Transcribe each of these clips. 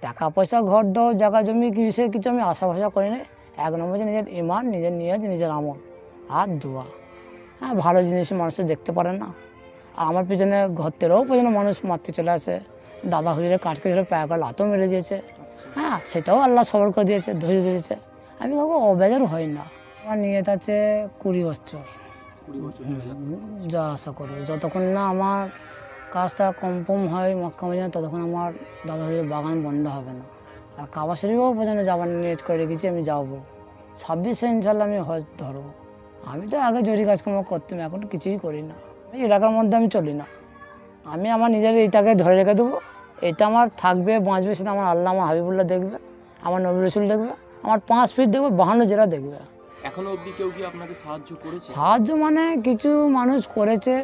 টাকা পয়সা ঘর দাও জায়গা জমি কি বিষয়ে কিছু আমি আশা ভরসা করি না। এক নম্বর হচ্ছে নিজের ইমান, নিজের নিয়ত, নিজের আমল আর দোয়া। হ্যাঁ, ভালো জিনিস মানুষ দেখতে পারে না। আর আমার পিছনে ঘর থেকেও পিছনে মানুষ মারতে চলে আসে। দাদা হুজুরে কাটকে ধরে পায়ে করে লাতও মেরে দিয়েছে। হ্যাঁ, সেটাও আল্লাহ সবর করে দিয়েছে, ধৈর্য দিয়েছে। আমি কাউকে অবেজার হই না। আমার নিয়ত আছে 20 বছর যা আশা করবো। যতক্ষণ না আমার কাজটা কনফার্ম হয় মক্কা মদিনা, ততক্ষণ আমার দাদা হুজুরের বাগান বন্ধ হবে না। আর কাবা শরীফও পর্যন্ত যাবার নিয়ত করে রেখেছি, আমি যাবো 26-এ ইনশাল্লাহ আমি হজ ধরবো। আমি তো আগে জরি কাজকর্ম করতাম, এখন কিছুই করি না। এই এলাকার মধ্যে আমি চলি না। আমি আমার নিজের এইটাকে ধরে রেখে দেবো। এটা আমার থাকবে, বাঁচবে, সেটা আমার আল্লাহ, আমার হাবিবুল্লাহ দেখবে, আমার নবী রসুল দেখবে, আমার 5 ফিট দেখবে, 52 জেলা দেখবে। এখনো অবধি কেউ কি আপনাকে সাহায্য করেছে? সাহায্য মানে কিছু মানুষ করেছে,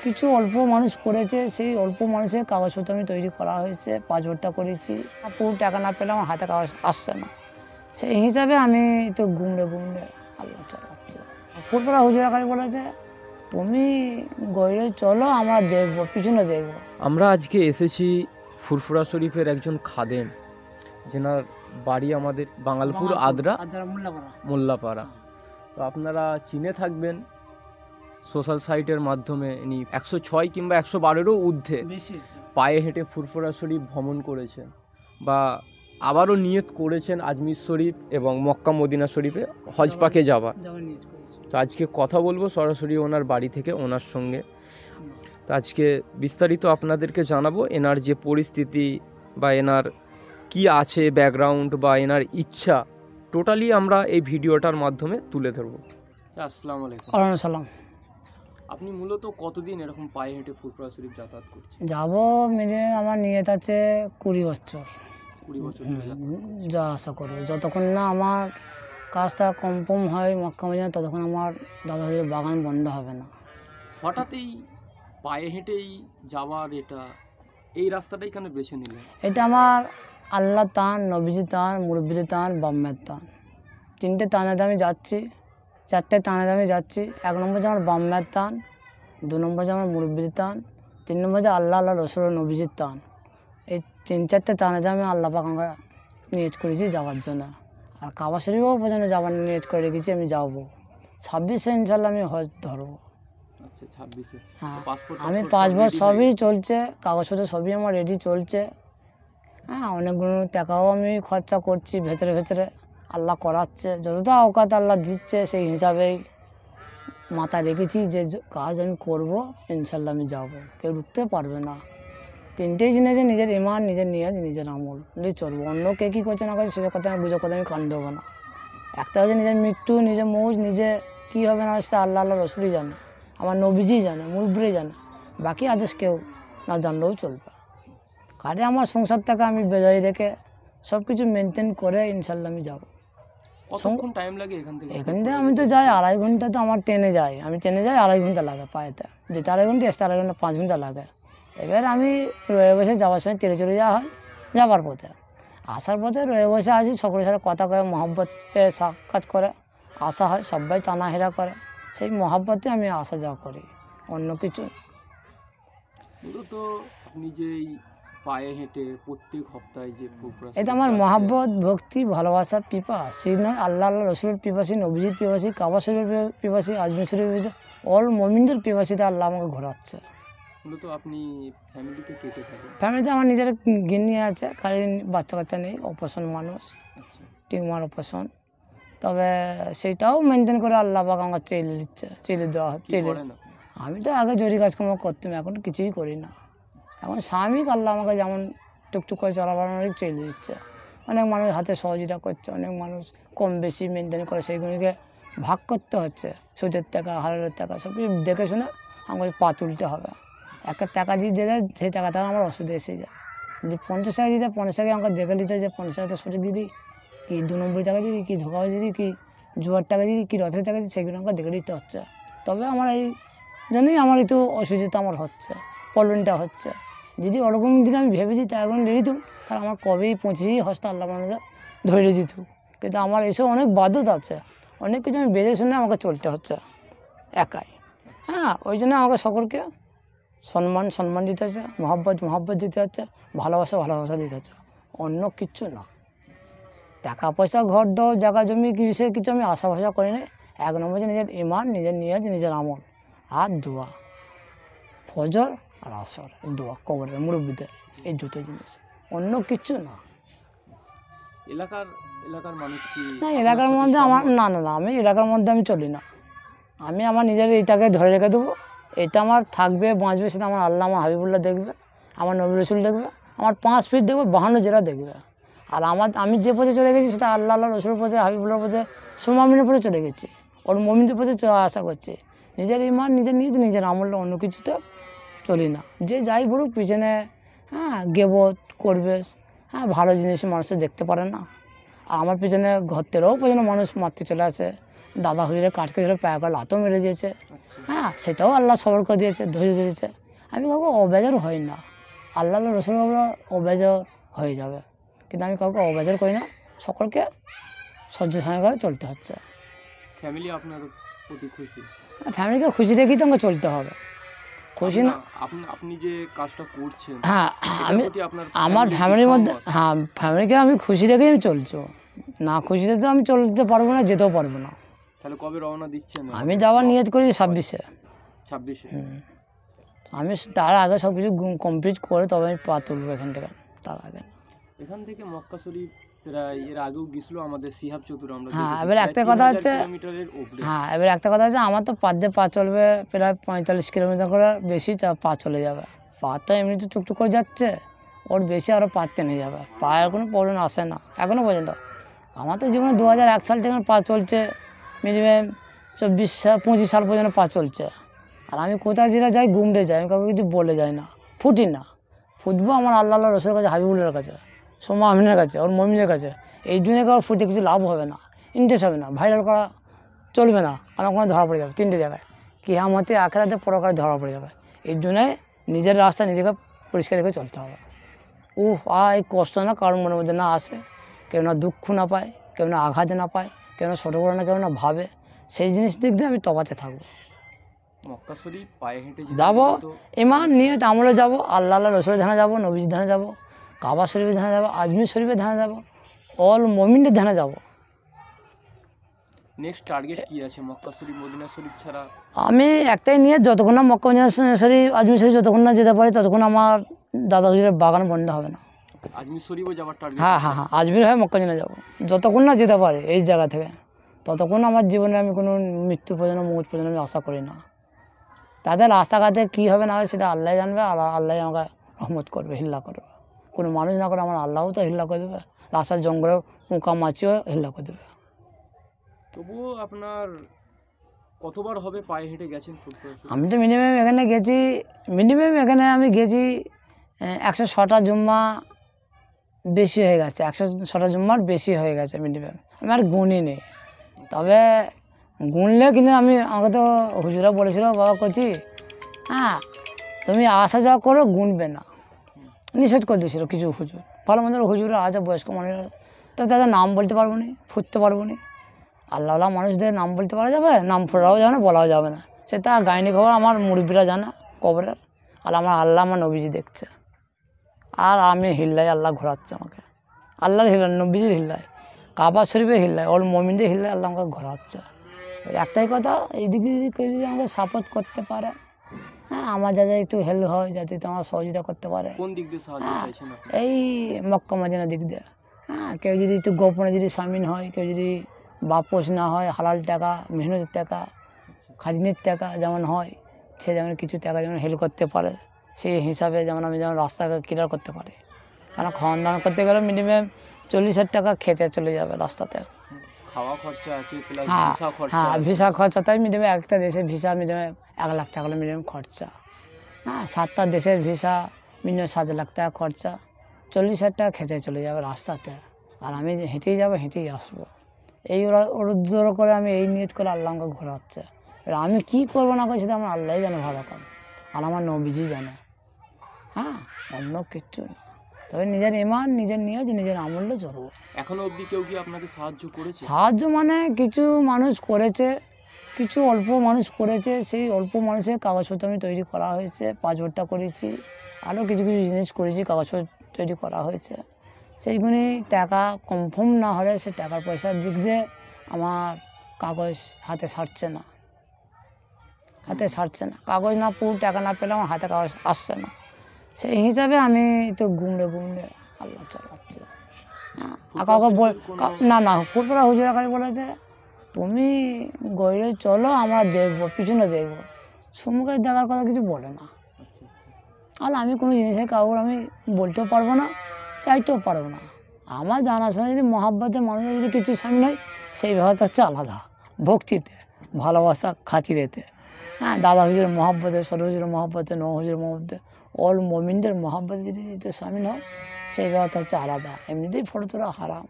কিছু অল্প মানুষ করেছে। সেই অল্প মানুষের কাগজপত্র আমি তৈরি করা হয়েছে, 5 ভোটটা করেছি। পুরো টাকা না পেলে আমার হাতে কাগজ আসছে না। সেই হিসাবে আমি একটু ঘুমড়ে আল্লাহ চালাচ্ছে। ফুটবলা হুজুর আকারে বলেছে, তুমি গইরে চলো, আমরা দেখবো, পিছনে দেখবো। আমরা আজকে এসেছি ফুরফুরা শরীফের একজন খাদেম, যেনার বাড়ি আমাদের বাঙালপুর আদ্রা মোল্লাপাড়া। তো আপনারা চিনে থাকবেন সোশ্যাল সাইটের মাধ্যমে। ইনি 106 কিংবা 112-এরও ঊর্ধ্বে পায়ে হেঁটে ফুরফুরা শরীফ ভ্রমণ করেছেন, বা আবারও নিয়ত করেছেন আজমির শরীফ এবং মক্কা মদিনা শরীফে হজ পাকে যাওয়ার। তো আজকে কথা বলবো সরাসরি ওনার বাড়ি থেকে, ওনার সঙ্গে। তো আজকে বিস্তারিত আপনাদেরকে জানাবো এনার যে পরিস্থিতি, বা এনার কি আছে ব্যাকগ্রাউন্ড, বা এনার ইচ্ছা, টোটালি আমরা এই ভিডিওটার মাধ্যমে তুলে ধরবো। আসসালামু আলাইকুম। ওয়ালাইকুম সালাম। আপনি মূলত কতদিন এরকম পায়ে হেঁটে ফুরফুরা শরীফ যাতায়াত করছেন? যাবো মিনিমাম আমার নিয়ত আছে 20 বছর 20 বছর যা আশা করবো। যতক্ষণ না আমার কাজটা কনফার্ম হয় মক্কা মদিনা, ততক্ষণ আমার দাদা হুজুরের বাগান বন্ধ হবে না। হঠাৎই পায়ে হেঁটেই যাওয়ার এই রাস্তাটাই কেন বেছে নিলেন? এটা আমার আল্লাহ তান, নবীজি তান, মুরব্বীদের তান, বাম্মের তান। 3টে টানাতে আমি যাচ্ছি, 4টে টানাতে আমি যাচ্ছি। 1 নম্বর যে আমার বাম্মের তান, 2 নম্বর যে আমার মুরব্বীদের তান, 3 নম্বর যে আল্লাহ রসুল নবীজির টান। এই 3-4টে টানাতে আমি আল্লাহ পাক আমরা নিয়ত করেছি যাওয়ার জন্য। আর কাবা শরীফও পর্যন্ত যাওয়ার নিয়ত করে রেখেছি, আমি যাবো 26-এ ইনশাল্লাহ আমি হজ ধরবো। আচ্ছা, 26-এ? হ্যাঁ, আমি 5 বছর সবই চলছে, কাগজপত্র সবই আমার রেডি চলছে। হ্যাঁ, অনেকগুলো টাকাও আমি খরচা করছি ভেতরে। আল্লাহ করাচ্ছে, যতটা অকাত আল্লাহ দিচ্ছে, সেই হিসাবেই মাথায় রেখেছি যে কাজ আমি করব, ইনশাল্লাহ আমি যাব, কেউ রুখতে পারবে না। 3টেই জিনিস, নিজের ইমান, নিজের নিয়ত, নিজের আমল নিয়ে চলবো। অন্য কে কী করছে না করছে সেসব কথা আমি গুজব কথা আমি কান দেবো না। একটা হচ্ছে নিজের মৃত্যু, নিজের মৌজ, নিজে কী হবে না সেটা আল্লাহ রসুলই জানে, আমার নবীজি জানে, মুরব্বীরাই জানে। বাকি আদেশ কেউ না জানলেও চলবে। কাজে আমার সংসারটাকে আমি বেজায় রেখে সব কিছু মেনটেন করে ইনশাল্লাহ আমি যাবো। কতক্ষণ টাইম লাগে এখান থেকে? আমি তো যাই 2.5 ঘন্টা, তো আমার ট্রেনে যাই, 2.5 ঘন্টা লাগে পায়েতে, যেতে 2.5 ঘন্টা, এসতে 2.5 ঘন্টা, 5 ঘন্টা লাগে। এবার আমি রয়ে বসে যাওয়ার সময় তেরে চলে যাওয়া হয়, যাবার পথে। আসার পথে রয়ে বসে আছি, সকলের সাথে কথা কয়ে মহব্বতে সাক্ষাৎ করে আসা হয়, সবাই টানাহেরা করে, সেই মহব্বতে আমি আসা যাওয়া করি, অন্য কিছু। মূলত আপনি যে পায়ে হেঁটে প্রত্যেক সপ্তাহে যে ফুরফুরা, এটা আমার মহব্বত, ভক্তি, ভালোবাসা, পিপাসী নয়, আল্লাহ রসুলের পিপাসী, নবীজির পিপাসী, কাবা শরীফের পিপাসী, আজমির শরীফের পিপাসী, অল মুমিনদের পিপাসীতে আল্লাহ আমাকে ঘোরাচ্ছে। মূলত আপনি ফ্যামিলিতে কে থাকেন? ফ্যামিলিতে আমার নিজের গিন্নি আছে, কারণ বাচ্চা কাচ্চা নেই, অপারেশন মানুষ, আচ্ছা, টিউমার অপারেশন। তবে সেইটাও মেনটেন করে আল্লাহ পাক আমাকে চলে দেওয়া হচ্ছে। আমি তো আগে জরি কাজকর্ম করতাম, এখন কিছুই করি না। এখন স্বাভাবিক আল্লাহ আমাকে যেমন টুকটুক করে চলাবার চলে দিচ্ছে। অনেক মানুষ হাতে সহযোগিতা করছে, অনেক মানুষ কম বেশি মেনটেন করে, সেইগুলিকে ভাগ করতে হচ্ছে। সুদের টাকা, হালালের টাকা সব কিছু দেখে শুনে আমাকে পা তুলতে হবে। একটা টাকা দিয়ে দেয়, সেই টাকাটা আমার ওষুধে এসে যায়। যদি 50 টাকা দিতে, 50 টাকা আমাকে দেখে নিতে, যে 50 টাকা সুযোগ দিয়ে দিই, কি 2 নম্বর টাকা দিয়ে দিই, কি ধোকাবাজি দিয়ে দিই, কি জুয়ার টাকা দিয়ে দিই, কি রথের টাকা দিই, সেগুলো আমাকে দেখে দিতে হচ্ছে। তবে আমার এই জন্যই আমার একটু অসুস্থতা আমার হচ্ছে, প্রবলেমটা হচ্ছে। যদি ওরকম দিকে আমি ভেবেছি তা এখন রেডি তো, তাহলে আমার কবেই 25 হস্তা আল্লাহ মানুষ ধরে দিত। কিন্তু আমার এসব অনেক বাধ্যতা আছে, অনেক কিছু আমি বেঁধে শুনে আমাকে চলতে হচ্ছে একাই। হ্যাঁ, ওই জন্য আমাকে সকলকে সম্মান দিতে হচ্ছে, মহব্বত দিতে হচ্ছে, ভালোবাসা দিতে হচ্ছে। অন্য কিচ্ছু না। টাকা পয়সা ঘর দাও জায়গা জমি কি বিষয়ে কিছু আমি আশা ভাষা করি না। 1 নম্বর হচ্ছে নিজের ইমান, নিজের নিয়ত, নিজের আমল আর দোয়া, ফজর আর আসর দোয়া কবরের মুরব্বীদের, এই দুটো জিনিস, অন্য কিচ্ছু না। এলাকার মানুষ কি না এলাকার মধ্যে আমার না না না আমি এলাকার মধ্যে আমি চলি না। আমি আমার নিজের এইটাকে ধরে রেখে দেবো, এটা আমার থাকবে বাঁচবে, সেটা আমার আল্লাহ আমার হাবিবুল্লাহ দেখবে, আমার নবী রসুল দেখবে, আমার 5 ফিট দেখবে, 52 জেলা দেখবে। আর আমি যে পথে চলে গেছি সেটা আল্লাহ রসুলের পথে, হাবিবুল্লাহর পথে, সুমামিনের পথে চলে গেছি, ওর মমিনদের পথে আশা করছি। নিজের ইমান, নিজের নিয়ত, নিজের আমল, অন্য কিছুতে চলি না। যে যাই বলুক পিছনে গেবত করবে, ভালো জিনিস মানুষের দেখতে পারে না। আর আমার পিছনে ঘর থেকেও পর্যন্ত মানুষ মারতে চলে আসে, দাদা হুজুরে কাটকে ধরে পায়ে করে লাতও মেরে দিয়েছে, সেটাও আল্লাহ সবর করে দিয়েছে, ধৈর্য দিয়েছে। আমি কাউকে অবেজার হই না, আল্লাহ রসুল অবেজার হয়ে যাবে, কিন্তু আমি কাউকে অবেজার করি না, সকলকে সহ্য সময় করে চলতে হচ্ছে। ফ্যামিলি আপনার প্রতি খুশি? ফ্যামিলিকে খুশি রেখেই তো আমাকে চলতে হবে, খুশি না। আপনি যে কাজটা করছেন, আমি আমার ফ্যামিলির মধ্যে ফ্যামিলিকে আমি খুশি রেখেই আমি চলছি, না খুশি রেখে আমি চলতে পারবো না, যেতেও পারবো না। তাহলে কবে রওনা দিচ্ছেন? আমি যাওয়ার নিয়ত করি 26-এ। আমি তার আগে সব কিছু কমপ্লিট করে তবে আমি পা তুলবো এখান থেকে, তার আগে। এখান থেকে মক্কা শরীফ প্রায় এর আগেও গেছিল আমাদের সিহাব চতুর, আমরা এবার একটা কথা হচ্ছে এবার একটা কথা হচ্ছে আমার তো পা চলবে প্রায় 45 কিলোমিটার করে, বেশি পা চলে যাবে। পা তো এমনিতে টুকটুক করে যাচ্ছে, ওর বেশি আরও পা টেনে যাবে, পায়ের কোনো প্রবলেম আসে না এখনও পর্যন্ত। আমার তো জীবনে 2001 সাল থেকে পা চলছে, মিনিমাম 25 সাল পর্যন্ত পা চলছে। আর আমি কোথায় যেটা যাই ঘুমড়ে যাই, আমি কাউকে কিছু বলে যাই না, ফুটি না। ফুটবো আমার আল্লাহ রসুলের কাছে, হাবিবুল্লাহর কাছে, সোমা আমিনের কাছে, ওর মমিনের কাছে। এই জন্য কারো ফুটে কিছু লাভ হবে না, ইন্টারেস্ট হবে না, ভাইরাল করা চলবে না, কারণ ওখানে ধরা পড়ে যাবে 3টে জায়গায়, কিয়ামতে আখিরাতে পরকালে ধরা পড়ে যাবে। এই জন্যে নিজের রাস্তা নিজেকে পরিষ্কার রেখে চলতে হবে। এই কষ্ট না কারোর মনের মধ্যে না আসে, কেউ না দুঃখ না পায়, কেউ না আঘাত না পায়, কেউ না ছোটো বড় না কেউ না ভাবে, সেই জিনিস দিক দিয়ে আমি তফাতে থাকবো। মক্কা শরীফ পায়ে হেঁটে যাবো, ইমান নিয়ত আমলে যাবো, আল্লাহ রসুলের ধ্যানে যাবো, নবীর ধ্যানে যাবো, কাবা শরীফের ধ্যানে যাবো, আজমির শরীফের ধ্যানে যাবো, অল মমিনের ধ্যানে যাবো। নেক্সট টার্গেট কি আছে মক্কা শরীফ মদিনা শরীফ ছাড়া? আমি একটাই নিয়ে, যতক্ষণ না মক্কা মদিনা শরীফ আজমির শরীফ যতক্ষণ না যেতে পারি, ততক্ষণ আমার দাদা হুজুরের বাগান বন্ধ হবে না। আজমির শরীফও যাওয়ার টার্গেট? হ্যাঁ, আজমির হয়ে মক্কা মদিনা যাবো, যতক্ষণ না যেতে পারি এই জায়গা থেকে, ততক্ষণ আমার জীবনে আমি কোনো মৃত্যু পর্যন্ত মুহূর্ত পর্যন্ত আমি আশা করি না। তাদের রাস্তাঘাটে কী হবে না হবে সেটা আল্লাহ জানবে, আল্লাহ আমাকে রহমত করবে, হিল্লা করবে, কোনো মানুষ না করে আমার আল্লাহও তো হিল্লা করে দেবে, রাস্তার জঙ্গলে পোকা মাছিও হিল্লা করে দেবে। তবুও আপনার কতবার হবে পায়ে হেঁটে গেছেন? আমি তো মিনিমাম এখানে আমি গেছি 106টা জুম্মা বেশি হয়ে গেছে, 106টা জুম্মার বেশি হয়ে গেছে মিনিমাম, আমি আর গুনি নেই। তবে গুনলে কিন্তু আমাকে তো হুজুরা বলেছিল, বাবা করছি তুমি আসা যাওয়া করো, গুনবে না, নিষেধ করে দিয়েছিল কিছু হুজুর, ভালো মন্দ হুজুরা আছে, বয়স্ক মানুষরা, তো তাদের নাম বলতে পারবো না, ফুটতে পারবো না। আল্লাহ মানুষদের নাম বলতে পারা যাবে, নাম ফোটাও যাবে না, বলাও যাবে না, সেটা গাইনি খবর আমার মুরব্বীরা জানা কবরের, আর আমার আল্লাহ আমার নবীজি দেখছে, আর আমি হিল্লাই, আল্লাহ ঘোরাচ্ছে আমাকে, আল্লাহর হিল্লাই, নবীজির হিল্লাই, কাবা শরীফের হিল্লাই, ওর মমিনদের হিল্লাই, আল্লাহ আমাকে ঘোরাচ্ছে। একটাই কথা, এই দিক দিয়ে কেউ যদি আমাকে সাপোর্ট করতে পারে, আমার যাতে একটু হেল্প হয়, যাতে একটু আমার সহযোগিতা করতে পারে। কোন দিক দিয়ে সাহায্য চাইছেন আপনি? এই মক্কা মদিনার দিক দিয়ে, কেউ যদি একটু গোপনে যদি সামিল হয়, কেউ যদি বাপস না হয়, হালাল টাকা, মেহনতের টাকা, খাজনির টাকা যেমন হয়, সে যেমন কিছু টাকা যেমন হেল্প করতে পারে, সেই হিসাবে যেমন আমি যেমন রাস্তাকে ক্লিয়ার করতে পারি। কারণ খাওয়ান দাওয়ান করতে গেলে মিনিমাম 40,000 টাকা খেতে চলে যাবে রাস্তাতে, খাওয়া খরচা আছে, ভিসা খরচা, তাই মিনিমাম একটা দেশের ভিসা মিনিমাম 1 লাখ টাকা হলে মিনিমাম খরচা, 7টা দেশের ভিসা মিনিমাম 7 লাখ টাকা খরচা, 40,000 টাকা খেতে চলে যাবে রাস্তাতে, আর আমি হেঁটেই যাবো, হেঁটেই আসবো। এই ওরা করে আমি এই নিয়ত করে আল্লাহ আমাকে ঘোরাচ্ছে। এবার আমি কী করবো না করছি সেটা আমার আল্লাহই জানে ভালো করে, আর আমার নবীজি জানে, অন্য কিচ্ছু না। তবে নিজের ইমান, নিজের নিয়ত, নিজের আমলে চলবো। এখনো অবধি কেউ কি আপনাকে সাহায্য করেছে? সাহায্য মানে কিছু মানুষ করেছে, কিছু অল্প মানুষ করেছে, সেই অল্প মানুষের কাগজপত্র আমি তৈরি করা হয়েছে, পাসপোর্টটা করেছি, আরও কিছু কিছু জিনিস করেছি, কাগজপত্র তৈরি করা হয়েছে। সেইগুলি টাকা কনফার্ম না হলে সে টাকার পয়সার দিক দিয়ে আমার কাগজ হাতে সারছে না, কাগজ না পুরো টাকা না পেলে আমার হাতে কাগজ আসছে না। সেই হিসাবে আমি একটু গুমড়ে আল্লাহ চালাচ্ছে। আর কাউকে না ফুরফুরা হুজুর কাছে বলেছে তুমি গইলে চলো, আমরা দেখবো, পিছনে দেখবো, সম্মুখে দেখার কথা কিছু বলে না। আর আমি কোনো জিনিসে কাউকে আমি বলতেও পারবো না, চাইতেও পারবো না। আমার জানাশোনা যদি মহাব্বতে মানুষের যদি কিছু সামনে হয়, সেই ব্যাপারটা হচ্ছে আলাদা, ভক্তিতে, ভালোবাসা, খাতিরেতে। হ্যাঁ, দাদা হুজুরের মহাব্বতে, ছোট হুজুরের মহাব্বতে, ন হুজুরের মহাব্বতে, অল মোমিনদের মহাব্বতে যদি সামিল হও, সেই ব্যাপারটা হচ্ছে আলাদা। এমনিতেই ফটো তোলা হারাম,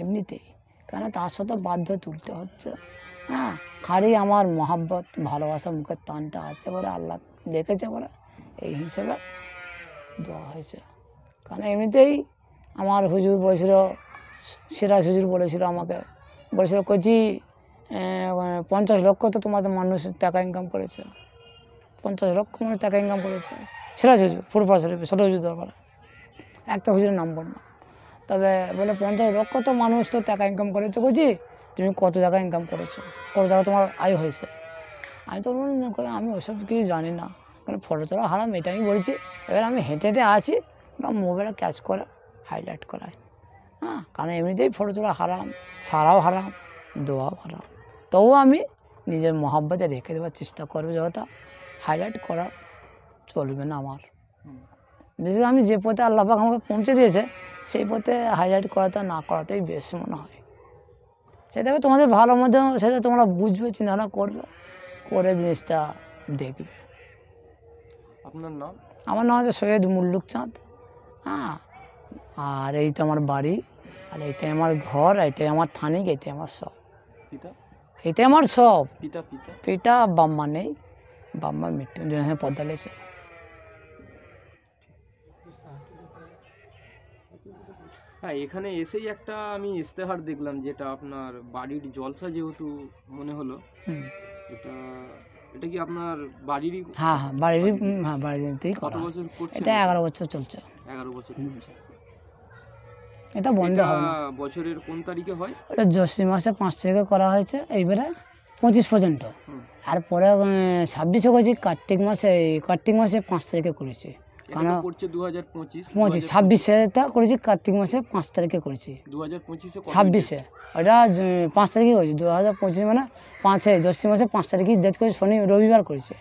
এমনিতেই, কেন তার সাথে বাধ্য তুলতে হচ্ছে। হ্যাঁ, খালি আমার মহাব্বত, ভালোবাসা, মুখের টানটা আছে বলে আল্লাহ দেখেছে বলে এই হিসেবে দেওয়া হয়েছে। কারণ এমনিতেই আমার হুজুর বলেছিল, সিরাজ হুজুর বলেছিল আমাকে, বলেছিল কচি 50 লক্ষ তো তোমাদের মানুষ টাকা ইনকাম করেছে, 50 লক্ষ মানুষ টাকা ইনকাম করেছে। সিরাজ হুজুর ফুরফুরা শরীফে ছোটো হুজুর দরবারে, একটা হুজুরের নাম বললাম। তবে বলে 50 লক্ষ তো মানুষ তো টাকা ইনকাম করেছে, কচি তুমি কত টাকা ইনকাম করেছো, কত টাকা তোমার আয় হয়েছে। আমি তো আমি ওইসব কিছু জানি না, কারণ ফটো তোলা হারাম এটা আমি বলছি। এবার আমি হেঁটে আছি, ওরা মোবাইলে ক্যাচ করে হাইলাইট করায়। হ্যাঁ, কারণ এমনিতেই ফটো তোলা হারাম, সারাও হারাম, দোয়াও হারাম। তবুও আমি নিজের মহাব্বতে রেখে দেওয়ার চেষ্টা করবো, যতটা হাইলাইট করা চলবে না আমার। বিশেষ করে আমি যে পথে আল্লাহ পাক আমাকে পৌঁছে দিয়েছে, সেই পথে হাইলাইট করাটা না করাতেই বেশ মনে হয়। সেটা তোমাদের ভালো মধ্যে, সেটা তোমরা বুঝবে, চিন্তাভাবনা করবে, করে জিনিসটা দেখবে। আপনার নাম? আমার নাম হচ্ছে সৈয়দ মুল্লুক চাঁদ। হ্যাঁ, আর এইটা আমার বাড়ি, আর এইটাই আমার ঘর, এইটাই আমার থানিক, এইটাই আমার সব, এইটাই আমার সব। পিতা বাম্মা নেই, বাম্মা মৃত্যু পদ্মা লেছে। হ্যাঁ, এখানে এসেই একটা আমি ইস্তেহার দেখলাম, যেটা আপনার বাড়ির জলসা যেহেতু মনে হলো, এটা কি আপনার বাড়িরই? হ্যাঁ, বাড়িতেই কত বছর করছে? এটা 11 বছর চলছে। 11 বছর চলছে। এটা বন্ধ হবে না। বছরের কোন তারিখে হয়? এটা জ্যৈষ্ঠ মাসে 5 তারিখে করা হয়েছে, এইবারে 25 পর্যন্ত। আর পরে 26-এ করেছি, কার্তিক মাসে 5 তারিখে করেছি। কারণ 26-এটা করেছি, কার্তিক মাসে 5 তারিখে করেছি। 26-এ ওটা 5 তারিখে করেছি, 2025 মানে 5-এ জ্যৈষ্ঠ মাসে 5 তারিখে ডেট করেছি, রবিবার করেছি।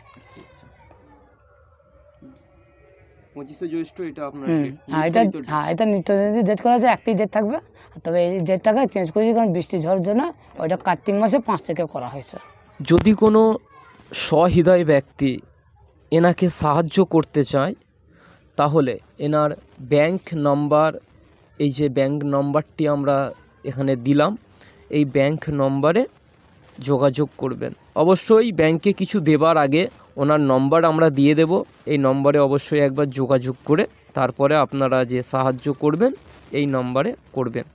25 জ্যৈষ্ঠ এটা আপনার? হ্যাঁ, এটা নিত্য ডেট করা আছে, একটাই ডেট থাকবে। তবে এই ডেটটাকে চেঞ্জ করেছি কারণ বৃষ্টি ঝড়ের জন্য, ওইটা কার্তিক মাসে 5 তারিখে করা হয়েছে। যদি কোনো সহৃদয় ব্যক্তি এনাকে সাহায্য করতে চায়, তাহলে এনার ব্যাংক নাম্বার, এই যে ব্যাংক নাম্বারটি আমরা এখানে দিলাম, এই ব্যাংক নম্বরে যোগাযোগ করবেন। অবশ্যই ব্যাংকে কিছু দেবার আগে ওনার নম্বর আমরা দিয়ে দেব, এই নম্বরে অবশ্যই একবার যোগাযোগ করে তারপরে আপনারা যে সাহায্য করবেন এই নম্বরে করবেন।